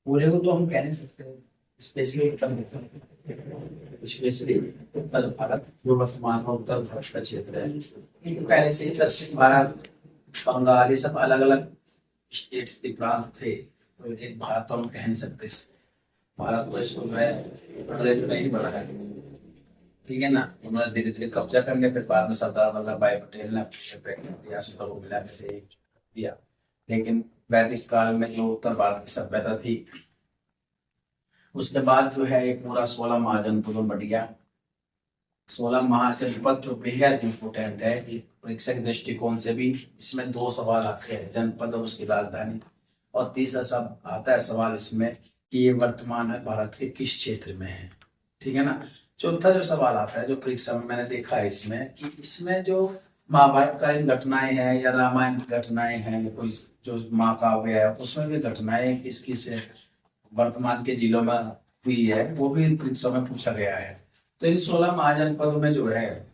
पूरे को तो हम कह नहीं सकते, स्पेशली स्पेशली उत्तर भारत जो वर्तमान में उत्तर भारत का क्षेत्र है, क्योंकि पहले से ही दक्षिण भारत, बंगाल, ये सब अलग अलग स्टेट्स के प्रांत थे, तो एक भारत तो हम कह नहीं सकते इसको। भारत तो इसको जो है अंग्रेजों ने ही बढ़ाया है, ठीक है ना। उन्होंने धीरे धीरे कब्जा कर लिया, फिर बाद में सरदार वल्लभ भाई पटेल ने रियासतों को मिला के से दिया। लेकिन वैदिक काल में जो उत्तर भारत की सभ्यता थी, उसके बाद जो है एक पूरा 16 महाजनपदों बढ़ गया। 16 महाजनपद जो बेहद इंपोर्टेंट है एक परीक्षा के दृष्टिकोण से भी। इसमें दो सवाल आते हैं, जनपद और उसकी राजधानी, और तीसरा सब आता है सवाल इसमें कि ये वर्तमान में भारत के किस क्षेत्र में है, ठीक है ना। चौथा जो सवाल आता है जो परीक्षा में मैंने देखा है इसमें, कि इसमें जो महाभारत का घटनाएं हैं या रामायण की घटनाएं हैं, कोई जो महाकाव्य है उसमें भी घटनाएं किस किस वर्तमान के जिलों में हुई है, वो भी परीक्षा में पूछा गया है। तो इन 16 महाजनपदों में जो है,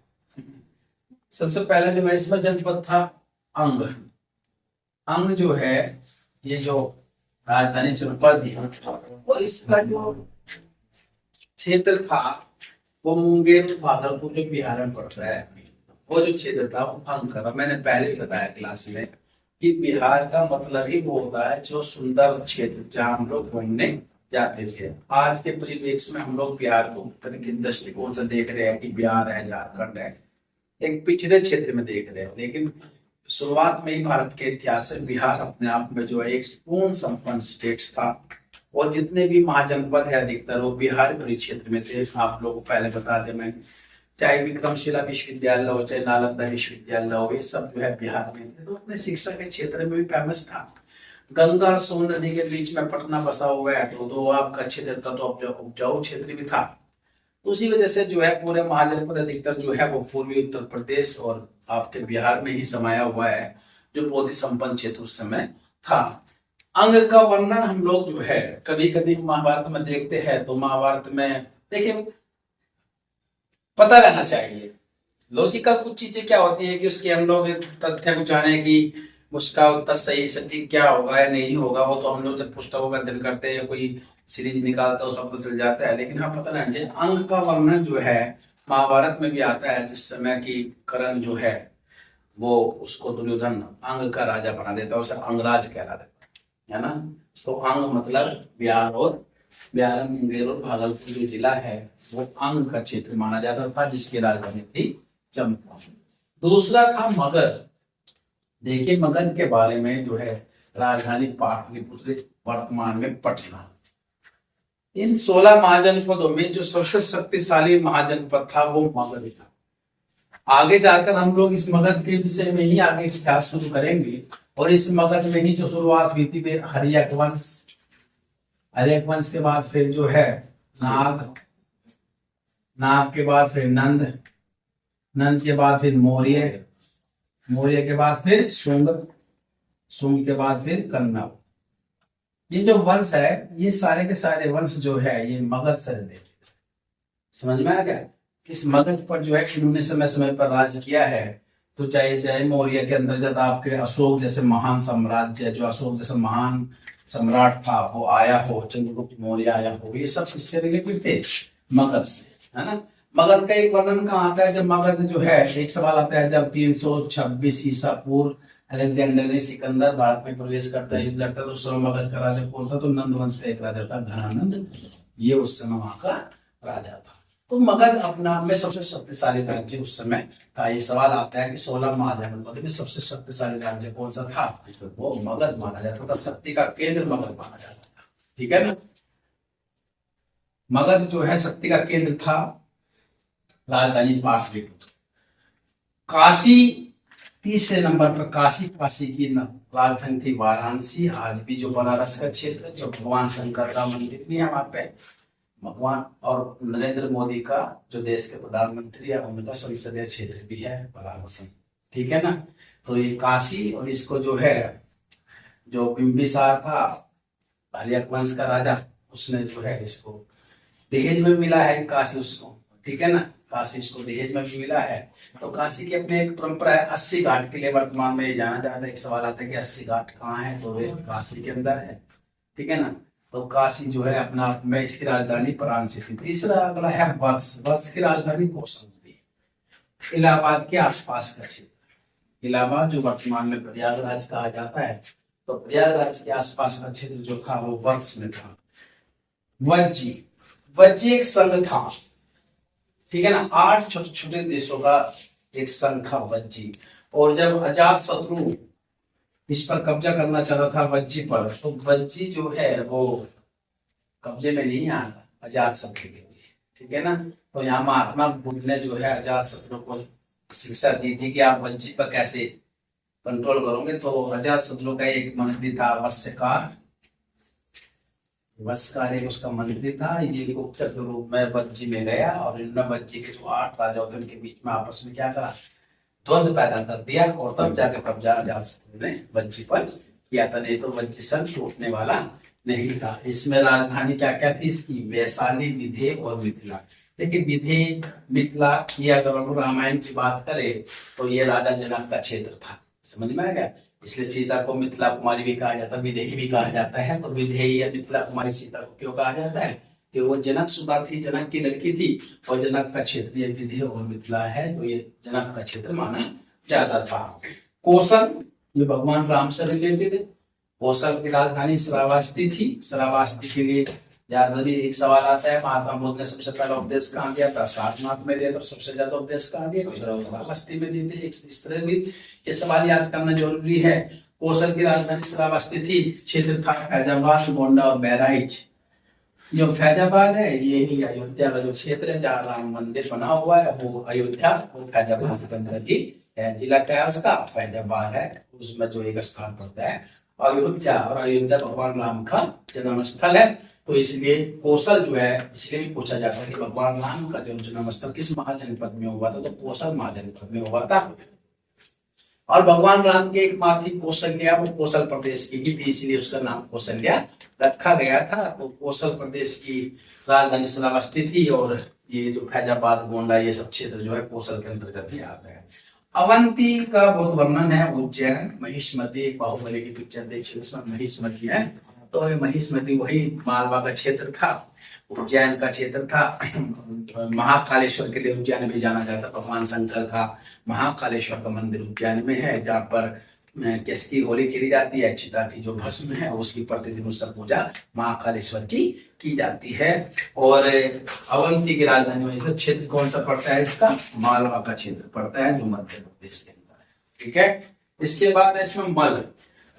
सबसे पहले जो है इसमें जनपद था अंग। अंग जो है ये जो राजधानी जनपद थी, और इसका जो क्षेत्र था वो मुंगेर भागलपुर जो बिहार में पड़ता है, वो जो क्षेत्र था वो अंग का था। मैंने पहले भी बताया क्लास में कि बिहार का मतलब ही वो होता है जो सुंदर क्षेत्र जहाँ हम लोग घूमने जाते थे। आज के परिवेश में हम लोग बिहार को किस दृष्टिकोण से देख रहे हैं कि बिहार है, झारखंड है, एक पिछड़े क्षेत्र में देख रहे हैं। लेकिन शुरुआत में ही भारत के इतिहास से बिहार अपने आप में जो है एक पूर्ण संपन्न स्टेट था, और जितने भी महाजनपद है अधिकतर वो बिहार परिक्षेत्र में थे। आप लोगों को पहले बता दें मैं, चाहे विक्रमशिला विश्वविद्यालय हो, चाहे नालंदा विश्वविद्यालय हो, ये सब जो है बिहार में थे। तो अपने शिक्षा के क्षेत्र में भी फेमस था। गंगा और सोन नदी के बीच में पटना बसा हुआ है, तो आपका क्षेत्र था, तो उपजाऊ क्षेत्र भी था। तो उसी वजह से जो है पूरे महाजनपद अधिकतर जो है वो पूर्वी उत्तर प्रदेश और आपके बिहार में ही समाया हुआ है, जो बहुत ही संपन्न क्षेत्र उस समय था। अंग का वर्णन हम लोग जो है कभी कभी महाभारत में देखते हैं, तो महाभारत में देखिए पता रहना चाहिए लॉजिकल कुछ चीजें क्या होती है कि उसकी हम लोग तथ्य को जाने की उसका उत्तर सही सटीक क्या होगा या नहीं होगा, वो तो हम लोग जब पुस्तकों का अध्ययन करते हैं, कोई सीरीज निकालता है उसका पता चल जाता है। लेकिन हाँ पता रहना चाहिए अंग का वर्णन जो है महाभारत में भी आता है, जिस समय की कर्ण जो है वो उसको दुर्योधन अंग का राजा बना देता है, उसे अंगराज कहला देता है ना। तो अंग मतलब बिहार, और बिहार में मुंगेर और भागलपुर जो जिला है वो अंग का क्षेत्र माना जाता था, जिसकी राजधानी थी चंपा। दूसरा था मगध। देखिए मगध के बारे में जो है राजधानी पाटलिपुत्र, वर्तमान में पटना। इन 16 महाजनपदों में जो सबसे शक्तिशाली महाजनपद था वो मगध था। आगे जाकर हम लोग इस मगध के विषय में ही आगे इतिहास शुरू करेंगे, और इस मगध में ही जो शुरुआत हुई थी हर्यक वंश, हर्यक वंश के बाद फिर जो है नाग, नाग के बाद फिर नंद, नंद के बाद फिर मौर्य, मौर्य के बाद फिर शुंग, शुंग के बाद फिर कन्नव। ये जो वंश है ये सारे के सारे वंश जो है ये मगध से रिलेटेड। समझ में आ गया? इस मगध पर जो है इन्होंने समय समय पर राज किया है। तो चाहे मौर्य के अंतर्गत आपके अशोक जैसे महान साम्राज्य, जो अशोक जैसे महान सम्राट था वो आया हो, चंद्रगुप्त मौर्य आया हो, ये सब किससे रिलेटेड थे? मगध से, है ना। मगध का एक वर्णन कहाँ आता है? जब मगध जो है, एक सवाल आता है, जब 326 ईसा पूर्व अलेक्जेंडर ने सिकंदर भारत में प्रवेश करता है, युद्ध लड़ता है, तो उस समय मगध का राजा कौन था? तो नंद वंश का एक राजा था घनानंद, ये उस समय वहां का राजा था। तो मगध अपने आप में सबसे शक्तिशाली राज्य उस समय था। ये सवाल आता है कि 16 महाजनपद में सबसे शक्तिशाली राज्य कौन सा था? वो मगध माना जाता था, शक्ति का केंद्र मगध माना जाता था, ठीक है ना। मगध जो है शक्ति का केंद्र था, राजधानी पाटलिपुत्र। काशी तीसरे नंबर पर, काशी, काशी की राजधानी थी वाराणसी, आज भी जो बनारस का क्षेत्र, जो भगवान शंकर का मंदिर भी है वहां पे, भगवान, और नरेंद्र मोदी का जो देश के प्रधानमंत्री है उनका संसदीय क्षेत्र भी है वाराणसी, ठीक है ना। तो ये काशी, और इसको जो है जो बिंबिसार था हर्यक वंश का राजा, उसने जो है इसको दहेज में मिला है काशी उसको, ठीक है ना। काशी इसको दहेज में भी मिला है। तो काशी की अपनी एक परंपरा है, 80 घाट के लिए वर्तमान में जाना जाता है। एक सवाल आता है कि 80 घाट कहाँ है? तो वे काशी के अंदर है, ठीक है ना। तो काशी जो है अपना आप में इसकी राजधानी वाराणसी थी। तीसरा अगला है वत्स। वत्स की राजधानी कौशाम्बी, इलाहाबाद के आसपास का क्षेत्र। इलाहाबाद जो वर्तमान में प्रयागराज कहा जाता है, तो प्रयागराज के आसपास का क्षेत्र जो था वो वत्स में था। वज्जी, वज्जी एक संघ था, ठीक है ना, 8 छोटे छोटे देशों का एक संघ था वज्जी। और जब अजात शत्रु इस पर कब्जा करना चाहता था वज्जी पर, तो वज्जी जो है वो कब्जे में नहीं आता अजात शत्रु के लिए, ठीक है ना। तो यहाँ महात्मा बुद्ध ने जो है अजात शत्रु को शिक्षा दी थी कि आप वज्जी पर कैसे कंट्रोल करोगे। तो अजात शत्रु का एक मंत्री था वत्स्यकार, वत्स्यकार एक उसका मंत्री था। ये गुप्तचर के रूप में वज्जी में गया और इन वज्जी के जो 8 राजा होते उनके बीच में आपस में क्या करा, द्वंद पैदा कर दिया, और तब जाके कब्जा अजात शत्रु ने वज्जी पर किया था, नहीं तो वज्जी संघ टूटने वाला नहीं था। इसमें राजधानी क्या क्या थी इसकी, वैशाली, विधेय और मिथिला। लेकिन विधेय, मिथिला की अगर हम रामायण की बात करें तो ये राजा जनक का क्षेत्र था, समझ में आ गया। इसलिए सीता को मिथिला कुमारी भी कहा जाता है, विदेही भी कहा जाता है। तो विदेही या मिथिला कुमारी सीता को क्यों कहा जाता है कि वो जनक सुधा थी, जनक की लड़की थी, और जनक का क्षेत्र ये विदेह और मिथिला है, तो ये जनक का क्षेत्र माना जाता था। कौशल, ये भगवान राम से रिलेटेड है। कौशल की राजधानी श्रावस्ती थी। श्रावस्ती के लिए ज्यादा भी एक सवाल आता है, महात्मा बुद्ध ने सबसे पहला उपदेश कहाँ दिया था, सारनाथ में दिया, तो सबसे ज्यादा उपदेश कहाँ दिया, श्रावस्ती में दिए थे। इस तरह भी ये सवाल याद करना जरूरी है। कौशल की राजधानी श्रावस्ती थी। क्षेत्र था फैजाबाद, गोंडा और बहराइच। जो फैजाबाद है ये ही अयोध्या का जो क्षेत्र है जहाँ राम मंदिर बना हुआ है, वो अयोध्या, वो फैजाबाद के अंदर ही है। जिला क्या है उसका, फैजाबाद है। उसमें जो एक स्थान पड़ता है अयोध्या, और अयोध्या भगवान राम का जन्म स्थल है। तो इसलिए कौशल जो है, इसलिए भी पूछा जाता है कि भगवान राम का जो जन्म स्थल किस महाजनपद में हुआ था, तो कौशल महाजनपद में हुआ था। और भगवान राम के एक माँ थी कौशल्या, वो कौशल प्रदेश की भी थी, इसलिए उसका नाम कौशल्या रखा गया था। तो कौशल प्रदेश की राजधानी श्रावस्ती थी, और ये जो फैजाबाद, गोंडा, ये सब क्षेत्र जो है कौशल के अंतर्गत ही आता है। अवंती का बहुत वर्णन है। उज्जैन, महिष्मती, बाहुबली की पिक्चर देखिए, उसमें महिष्मती है, तो महिष्मती वही मालवा का क्षेत्र था, उज्जैन का क्षेत्र था। महाकालेश्वर के लिए उज्जैन भी जाना जाता है। भगवान शंकर का महाकालेश्वर का मंदिर उज्जैन में है, जहाँ पर किसकी होली खेली जाती है, चिता की जो भस्म है उसकी प्रतिदिन उसकी पूजा महाकालेश्वर की जाती है। और अवंती की राजधानी में इसका क्षेत्र कौन सा पड़ता है, इसका मालवा का क्षेत्र पड़ता है, जो मध्य प्रदेश के अंदर है, ठीक है। इसके बाद है इसमें मल।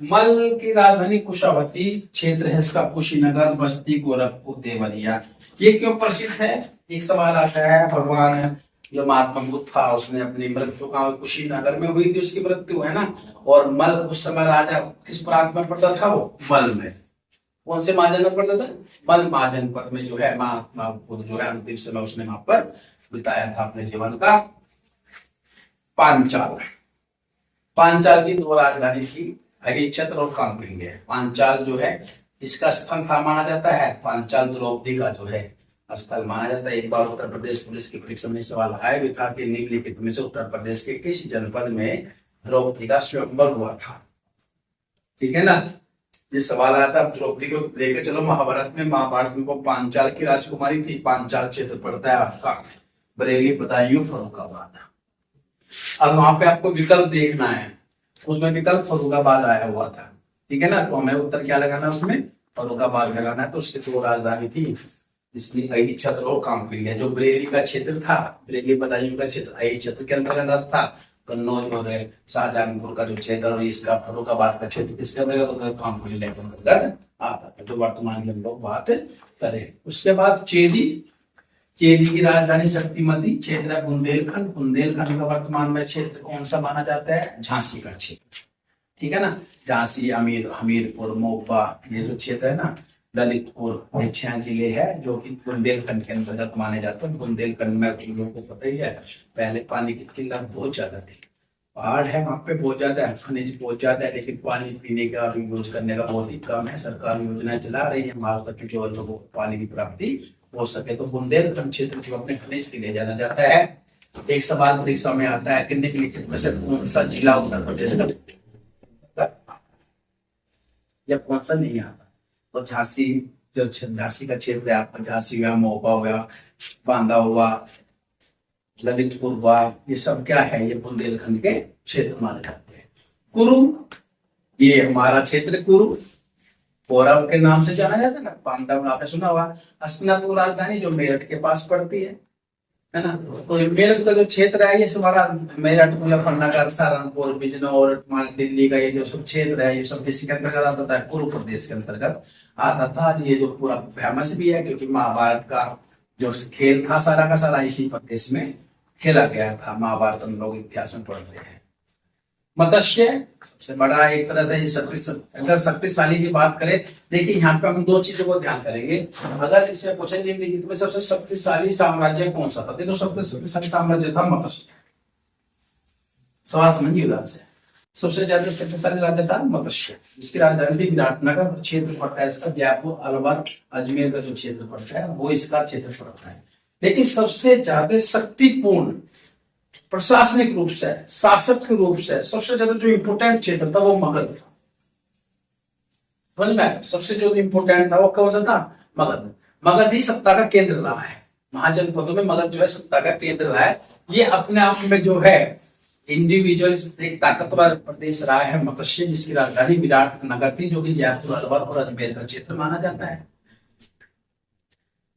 मल की राजधानी कुशावती, क्षेत्र है इसका कुशीनगर, बस्ती, गोरखपुर, देवरिया। ये क्यों प्रसिद्ध है, एक सवाल आता है। भगवान जो महात्मा बुद्ध था उसने अपनी मृत्यु का कुशीनगर में हुई थी, उसकी मृत्यु है ना। और मल उस समय राजा किस प्रांत में पड़ता था, वो मल में, कौन से महाजनपद पड़ता था, मल महाजनपद में जो है महात्मा बुद्ध जो है अंतिम समय उसने वहां पर बिताया था अपने जीवन का। पांचाल, पांचाल की 2 राजधानी थी, अहिच्छत्र और कांपिल्य। पांचाल जो है इसका स्थल था माना जाता है, पांचाल द्रौपदी का जो है स्थल माना जाता है। एक बार उत्तर प्रदेश पुलिस की परीक्षा में सवाल आया भी था कि निम्नलिखित में से उत्तर प्रदेश के किस जनपद में द्रौपदी का स्वयंवर हुआ था, ठीक है ना। ये सवाल आया था, द्रौपदी को लेकर चलो महाभारत में, महाभारत में वो पांचाल की राजकुमारी थी। पांचाल क्षेत्र पड़ता है आपका बरेली, बदायूं, फर्रुखाबाद। अब वहां पे आपको विकल्प देखना है, उसमें विकल्प फर्रुखाबाद आया हुआ था, ठीक है ना। तो हमें उत्तर क्या लगाना, उसमें फर्रुखाबाद लगाना है। तो उसकी 2 राजधानी थी, इसकी अहिच्छत्र और कांपिल्य। जो बरेली का क्षेत्र था, बरेली बदायूं का क्षेत्र अहिच्छत्र के अंतर्गत था। कन्नौज और शाहजहांपुर का जो क्षेत्र और इसका फर्रुखाबाद का क्षेत्र किसके अंतर्गत, कांपिल्य के अंतर्गत आता था, जो वर्तमान में हम लोग बात करें। उसके बाद चेदी, चेदी की राजधानी शक्तिमती, क्षेत्र है बुंदेलखंड। बुंदेलखंड का वर्तमान में क्षेत्र कौन सा माना जाता है, झांसी का क्षेत्र, ठीक है ना। झांसी, हमीरपुर, मोपा, ये जो क्षेत्र है ना, ललितपुर, ये 6 जिले हैं जो कि बुंदेलखंड के अंतर्गत माने जाते हैं। बुंदेलखंड में तुम लोगों को पता ही है, पहले पानी की किल्लत बहुत ज्यादा थी, पहाड़ है वहां पे बहुत ज्यादा है, खनिज बहुत ज्यादा है, लेकिन पानी पीने का यूज करने का बहुत ही कम है। सरकार योजनाएं चला रही है वहां तक कि केवल लोगों को पानी की प्राप्ति हो सके। तो बुंदेलखंड क्षेत्र जो अपने खनिज के लिए जाना जाता है। एक सवाल परीक्षा में आता है कि निम्नलिखित में से कौन सा जिला उत्तर प्रदेश का, या कौन सा नहीं आता, तो झांसी, जो झांसी का क्षेत्र है आपका, झांसी हुआ, मोपा हुआ, बांदा हुआ, ललितपुर हुआ, ये सब क्या है, ये बुंदेलखंड के क्षेत्र माने जाते हैं। कुरु, ये हमारा क्षेत्र कुरु पौरव के नाम से जाना जाता है ना। पांडव आपने सुना हुआ। हस्तिनापुर राजधानी जो मेरठ के पास पड़ती है ना। तो मेरठ का जो क्षेत्र है ये हमारा मेरठ, मुजफ्फरनगर, सहारनपुर, बिजनौर, हमारा दिल्ली का ये जो सब क्षेत्र है ये सब किसी के अंतर्गत आता था, कुरु प्रदेश के अंतर्गत आता था। ये जो पूरा फेमस भी है क्योंकि महाभारत का जो खेल था सारा का सारा इसी प्रदेश में खेला गया था। महाभारत हम लोग इतिहास में पढ़ते हैं। मत्स्य सबसे बड़ा एक तरह से अगर शक्तिशाली की बात करें, देखिए यहाँ पे हम दो चीजों को ध्यान करेंगे। अगर इसमें पूछेंगे तो सबसे शक्तिशाली साम्राज्य कौन सा था, देखो सबसे शक्तिशाली साम्राज्य था मत्स्य। सवाल समझिए उधर से। सबसे ज्यादा शक्तिशाली राज्य था मत्स्य, जिसकी राजधानी थी विराटनगर। क्षेत्र पड़ता है इसका जयपुर, अलवर, अजमेर का जो क्षेत्र पड़ता है वो इसका क्षेत्र पड़ता है। लेकिन सबसे ज्यादा शक्तिपूर्ण प्रशासनिक रूप से, शासक के रूप से सबसे ज्यादा जो इंपोर्टेंट क्षेत्र था वो मगध था। समझ में? सबसे जो इंपोर्टेंट था वो कौन सा था? मगध। मगध ही सत्ता का केंद्र रहा है। महाजनपदों में मगध जो है सत्ता का केंद्र रहा है। ये अपने आप में जो है इंडिविजुअल एक ताकतवर प्रदेश रहा है मत्स्य, जिसकी राजधानी विराटनगर थी, जो कि जयपुर, अलवर और अजमेर का क्षेत्र माना जाता है।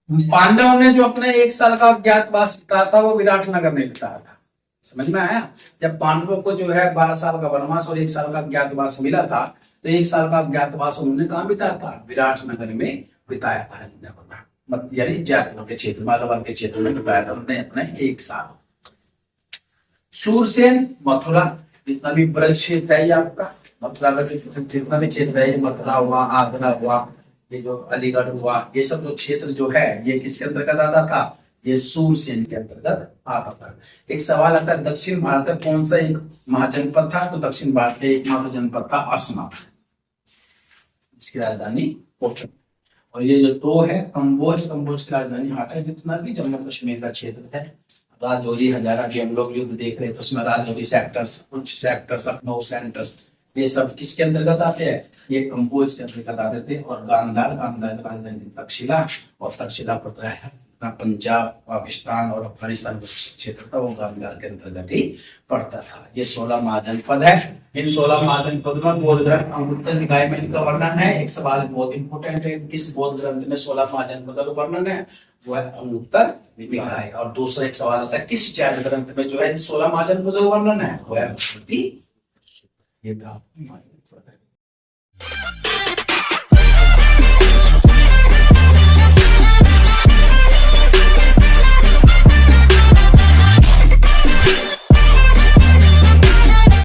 पांडवों ने जो अपने 1 साल का अज्ञातवास बिताया था वो विराटनगर में बिताया था। समझ में आया? जब पांडवों को जो है 12 साल का वनवास और 1 साल का अज्ञातवास मिला था, तो 1 साल का अज्ञातवास उन्होंने कहाँ बिताया था? विराटनगर में बिताया था। यानी जयपुर के क्षेत्र में, अलवर के क्षेत्र में बिताया था उन्होंने अपने 1 साल। सूरसेन, मथुरा, जितना भी ब्रज क्षेत्र है ये आपका, मथुरा का जितना भी क्षेत्र है, मथुरा हुआ, आगरा हुआ, ये जो अलीगढ़ हुआ, ये सब जो क्षेत्र जो है ये किसके अंतर्गत आता था? ये सूरसेन के अंतर्गत आता था। एक सवाल आता है दक्षिण भारत का कौन सा एक महाजनपद था? तो दक्षिण भारत का एकमात्र जनपद था असम, इसकी राजधानी पोखरण। और ये जो दो है कंबोज, कंबोज की राजधानी हाटा है। जितना भी जम्मू कश्मीर का क्षेत्र है, राजौरी, हजारा की हम लोग युद्ध देख रहे हैं तो उसमें Rajouri sectors, Poonch sectors, Lucknow sectors, ये सब किसके अंतर्गत आते हैं? ये कंबोज के अंतर्गत आते थे। और गांधार, गांधार की राजधानी तक्षशिला, और तक्षशिला पड़ता है पंजाब, पाकिस्तान और अफगानिस्तान का क्षेत्र था वो गांधार के अंतर्गत ही पड़ता था। ये 16 महाजनपद है। इन 16 महाजनपद में बौद्ध ग्रंथ अंगुत्तर निकाय में इनका वर्णन है। एक सवाल बहुत इंपोर्टेंट है, किस बौद्ध ग्रंथ में 16 महाजनपदों का वर्णन है? वो है अंगुत्तर निकाय। और दूसरा एक सवाल आता है किस जैन ग्रंथ में जो है 16 महाजनपदों का वर्णन है? वो है ये था।